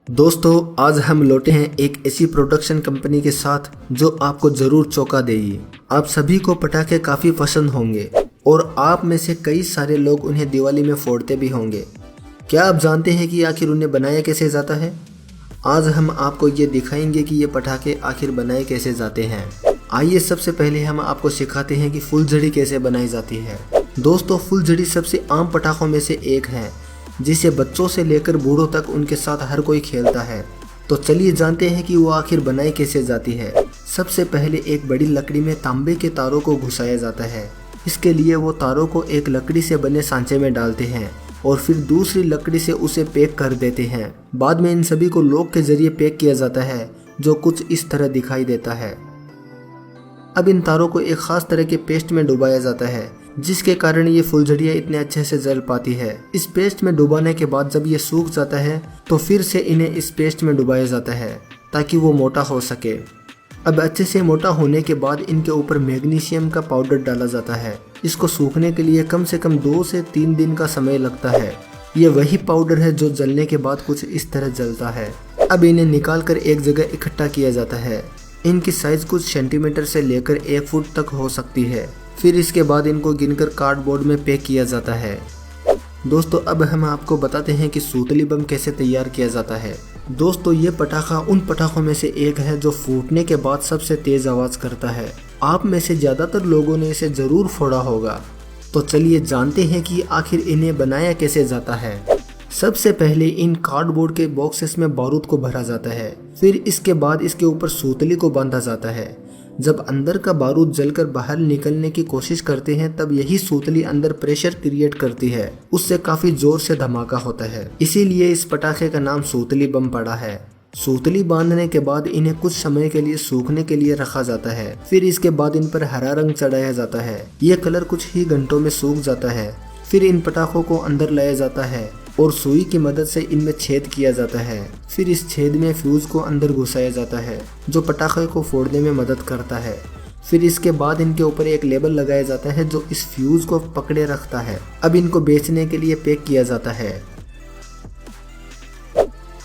दोस्तों, आज हम लौटे हैं एक ऐसी प्रोडक्शन कंपनी के साथ जो आपको जरूर चौंका देगी। आप सभी को पटाखे काफ़ी पसंद होंगे और आप में से कई सारे लोग उन्हें दिवाली में फोड़ते भी होंगे। क्या आप जानते हैं कि आखिर उन्हें बनाया कैसे जाता है? आज हम आपको ये दिखाएंगे कि ये पटाखे आखिर बनाए कैसे जाते हैं। आइए सबसे पहले हम आपको सिखाते हैं कि फुलझड़ी कैसे बनाई जाती है। दोस्तों, फुलझड़ी सबसे आम पटाखों में से एक है जिसे बच्चों से लेकर बूढ़ों तक उनके साथ हर कोई खेलता है। तो चलिए जानते हैं कि वो आखिर बनाई कैसे जाती है। सबसे पहले एक बड़ी लकड़ी में तांबे के तारों को घुसाया जाता है। इसके लिए वो तारों को एक लकड़ी से बने सांचे में डालते हैं और फिर दूसरी लकड़ी से उसे पैक कर देते हैं। बाद में इन सभी को लॉक के जरिए पैक किया जाता है जो कुछ इस तरह दिखाई देता है। अब इन तारों को एक खास तरह के पेस्ट में डुबाया जाता है जिसके कारण ये फुलझड़ियाँ इतने अच्छे से जल पाती है। इस पेस्ट में डुबाने के बाद जब ये सूख जाता है तो फिर से इन्हें इस पेस्ट में डुबाया जाता है ताकि वो मोटा हो सके। अब अच्छे से मोटा होने के बाद इनके ऊपर मैग्नीशियम का पाउडर डाला जाता है। इसको सूखने के लिए कम से कम 2 से 3 दिन का समय लगता है। ये वही पाउडर है जो जलने के बाद कुछ इस तरह जलता है। अब इन्हें निकाल कर एक जगह इकट्ठा किया जाता है। इनकी साइज कुछ सेंटीमीटर से लेकर 1 फुट तक हो सकती है। फिर इसके बाद इनको गिनकर कार्डबोर्ड में पैक किया जाता है। दोस्तों, अब हम आपको बताते हैं कि सूतली बम कैसे तैयार किया जाता है। दोस्तों, ये पटाखा उन पटाखों में से एक है जो फूटने के बाद सबसे तेज आवाज करता है। आप में से ज्यादातर लोगों ने इसे जरूर फोड़ा होगा। तो चलिए जानते हैं कि आखिर इन्हें बनाया कैसे जाता है। सबसे पहले इन कार्डबोर्ड के बॉक्सेस में बारूद को भरा जाता है। फिर इसके बाद इसके ऊपर सूतली को बांधा जाता है। जब अंदर का बारूद जलकर बाहर निकलने की कोशिश करते हैं तब यही सूतली अंदर प्रेशर क्रिएट करती है। उससे काफी जोर से धमाका होता है। इसीलिए इस पटाखे का नाम सूतली बम पड़ा है। सूतली बांधने के बाद इन्हें कुछ समय के लिए सूखने के लिए रखा जाता है। फिर इसके बाद इन पर हरा रंग चढ़ाया जाता है। ये कलर कुछ ही घंटों में सूख जाता है। फिर इन पटाखों को अंदर लाया जाता है और सुई की मदद से इनमें छेद किया जाता है। फिर इस छेद में फ्यूज को अंदर घुसाया जाता है जो पटाखे को फोड़ने में मदद करता है। फिर इसके बाद इनके ऊपर एक लेबल लगाया जाता है जो इस फ्यूज को पकड़े रखता है। अब इनको बेचने के लिए पैक किया जाता है।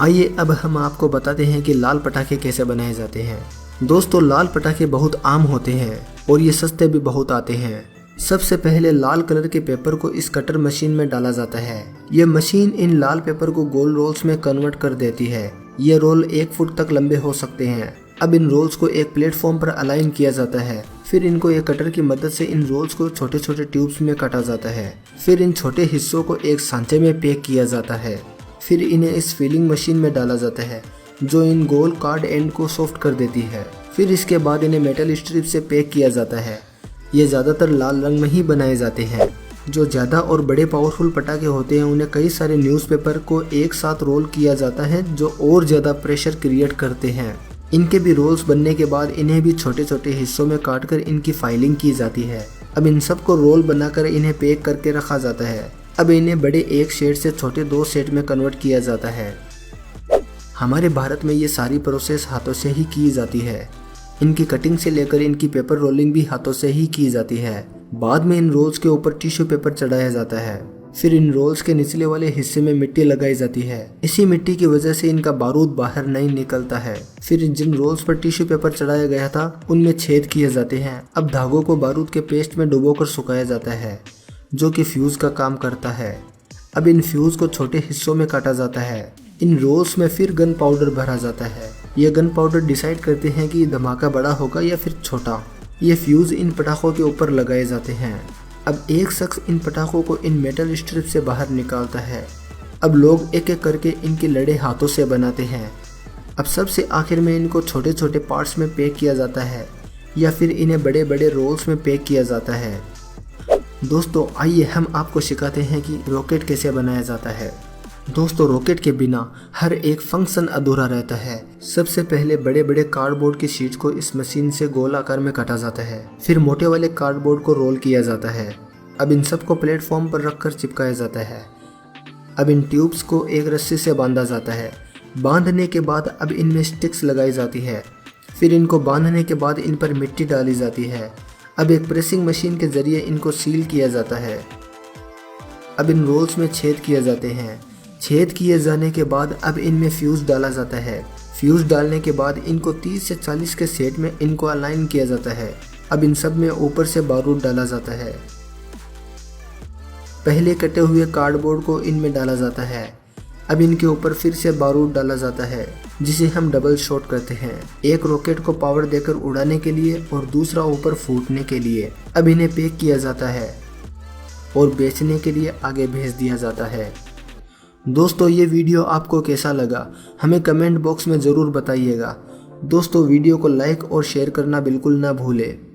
आइए अब हम आपको बताते हैं कि लाल पटाखे कैसे बनाए जाते हैं। दोस्तों, लाल पटाखे बहुत आम होते हैं और ये सस्ते भी बहुत आते हैं। सबसे पहले लाल कलर के पेपर को इस कटर मशीन में डाला जाता है। ये मशीन इन लाल पेपर को गोल रोल्स में कन्वर्ट कर देती है। ये रोल 1 फुट तक लंबे हो सकते हैं। अब इन रोल्स को एक प्लेटफॉर्म पर अलाइन किया जाता है। फिर इनको एक कटर की मदद से इन रोल्स को छोटे छोटे ट्यूब्स में काटा जाता है। फिर इन छोटे हिस्सों को एक सांचे में पैक किया जाता है। फिर इन्हें इस फिलिंग मशीन में डाला जाता है जो इन गोल कार्ड एंड को सॉफ्ट कर देती है। फिर इसके बाद इन्हें मेटल स्ट्रिप से पैक किया जाता है। ये ज़्यादातर लाल रंग में ही बनाए जाते हैं। जो ज़्यादा और बड़े पावरफुल पटाखे होते हैं उन्हें कई सारे न्यूज़पेपर को एक साथ रोल किया जाता है जो और ज़्यादा प्रेशर क्रिएट करते हैं। इनके भी रोल्स बनने के बाद इन्हें भी छोटे छोटे हिस्सों में काटकर इनकी फाइलिंग की जाती है। अब इन सबको रोल बनाकर इन्हें पैक करके रखा जाता है। अब इन्हें बड़े एक सेट से छोटे 2 सेट में कन्वर्ट किया जाता है। हमारे भारत में ये सारी प्रोसेस हाथों से ही की जाती है। इनकी कटिंग से लेकर इनकी पेपर रोलिंग भी हाथों से ही की जाती है। बाद में इन रोल्स के ऊपर टिश्यू पेपर चढ़ाया जाता है। फिर इन रोल्स के निचले वाले हिस्से में मिट्टी लगाई जाती है। इसी मिट्टी की वजह से इनका बारूद बाहर नहीं निकलता है। फिर जिन रोल्स पर टिश्यू पेपर चढ़ाया गया था उनमें छेद किए जाते हैं। अब धागों को बारूद के पेस्ट में डुबोकर सुखाया जाता है जो कि फ्यूज का काम करता है। अब इन फ्यूज को छोटे हिस्सों में काटा जाता है। इन रोल्स में फिर गन पाउडर भरा जाता है। यह गन पाउडर डिसाइड करते हैं कि धमाका बड़ा होगा या फिर छोटा। ये फ्यूज इन पटाखों के ऊपर लगाए जाते हैं। अब एक शख्स इन पटाखों को इन मेटल स्ट्रिप से बाहर निकालता है। अब लोग एक एक करके इनके लड़े हाथों से बनाते हैं। अब सबसे आखिर में इनको छोटे छोटे पार्ट्स में पैक किया जाता है या फिर इन्हें बड़े बड़े रोल्स में पैक किया जाता है। दोस्तों, आइए हम आपको सिखाते हैं कि रॉकेट कैसे बनाया जाता है। दोस्तों, रॉकेट के बिना हर एक फंक्शन अधूरा रहता है। सबसे पहले बड़े बड़े कार्डबोर्ड की शीट को इस मशीन से गोल आकार में काटा जाता है। फिर मोटे वाले कार्डबोर्ड को रोल किया जाता है। अब इन सबको प्लेटफॉर्म पर रखकर चिपकाया जाता है। अब इन ट्यूब्स को एक रस्सी से बांधा जाता है। बांधने के बाद अब इनमें स्टिक्स लगाई जाती है। फिर इनको बांधने के बाद इन पर मिट्टी डाली जाती है। अब एक प्रेसिंग मशीन के जरिए इनको सील किया जाता है। अब इन रोल्स में छेद किए जाते हैं। छेद किए जाने के बाद अब इनमें फ्यूज डाला जाता है। फ्यूज डालने के बाद इनको 30 से 40 के सेट में इनको अलाइन किया जाता है। अब इन सब में ऊपर से बारूद डाला जाता है। पहले कटे हुए कार्डबोर्ड को इनमें डाला जाता है। अब इनके ऊपर फिर से बारूद डाला जाता है, जिसे हम डबल शॉट कहते हैं। एक रॉकेट को पावर देकर उड़ाने के लिए और दूसरा ऊपर फूटने के लिए। अब इन्हें पैक किया जाता है और बेचने के लिए आगे भेज दिया जाता है। दोस्तों, ये वीडियो आपको कैसा लगा हमें कमेंट बॉक्स में ज़रूर बताइएगा। दोस्तों, वीडियो को लाइक और शेयर करना बिल्कुल ना भूलें।